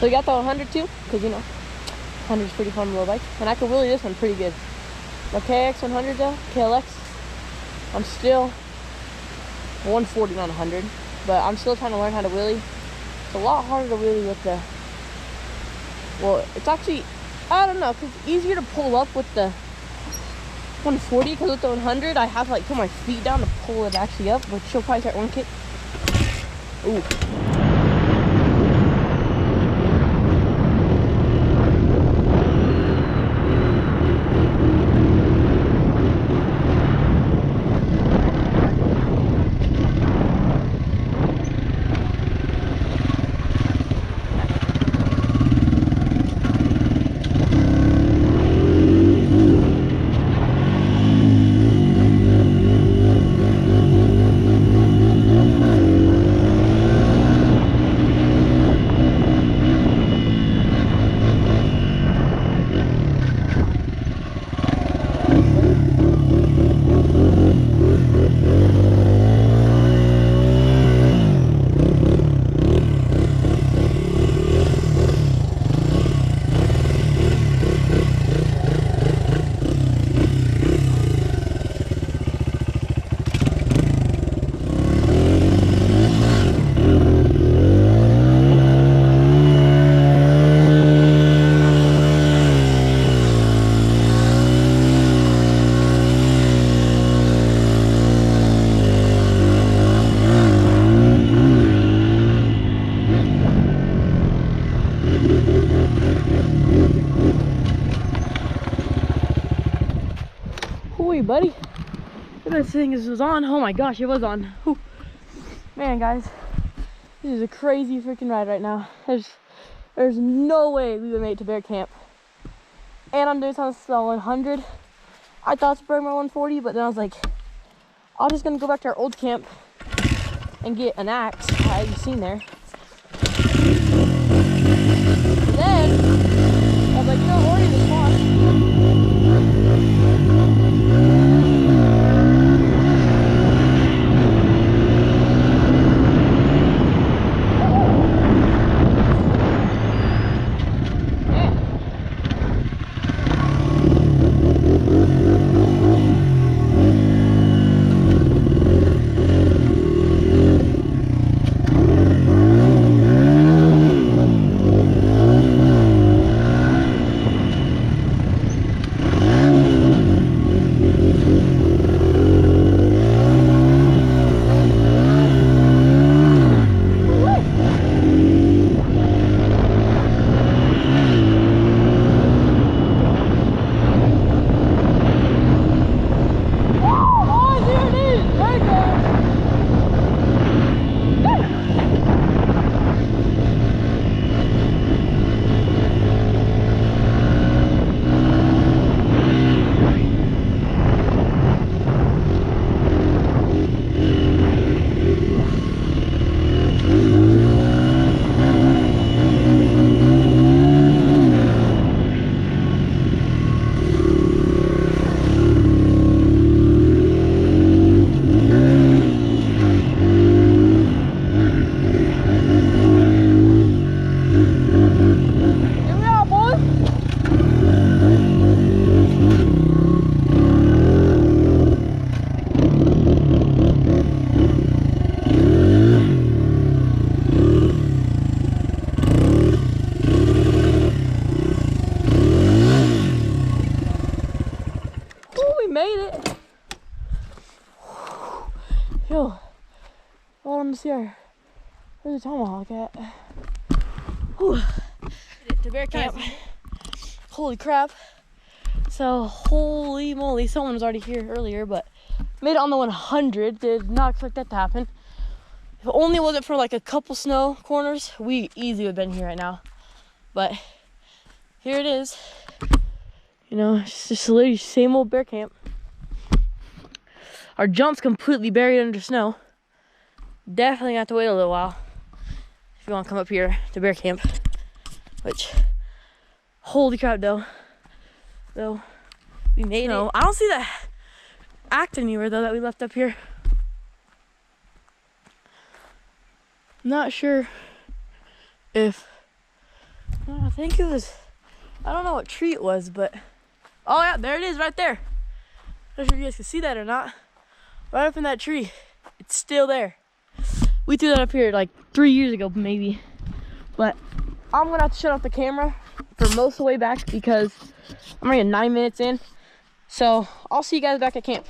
So we got the 100 too, because you know, 100 is pretty fun little bike. And I could wheelie this one pretty good. The KX 100 though, KLX, I'm still 140 on 100, but I'm still trying to learn how to wheelie. It's a lot harder to wheelie with the, well, it's actually, I don't know, because it's easier to pull up with the 140, because with the 100, I have to like put my feet down to pull it actually up, which she'll probably start one kick. Ooh. Hooey, buddy. This thing was on. Oh my gosh, it was on. Whew. Man, guys, this is a crazy freaking ride right now. There's no way we would make it to bear camp. And I'm doing something slow 100. I thought to bring my 140, but then I was like, I'm just gonna go back to our old camp and get an axe I had seen there. And then I was like, you know, Oregon is fun. Yo, bottom of the CR. Where's the tomahawk at? Whew. To bear camp. Holy crap. So, holy moly, someone was already here earlier, but made it on the 100. Did not expect that to happen. If it only wasn't for like a couple snow corners, we easily would have been here right now. But here it is. You know, it's just literally same old bear camp. Our jump's completely buried under snow. Definitely have to wait a little while if you want to come up here to bear camp. Which, holy crap, though we made it. I don't see that act anywhere though that we left up here. Not sure if I think it was, I don't know what tree it was, but oh yeah, there it is right there. I'm not sure if you guys can see that or not. Right up in that tree, it's still there. We threw that up here like 3 years ago maybe, but I'm gonna have to shut off the camera for most of the way back because I'm already 9 minutes in. So I'll see you guys back at camp.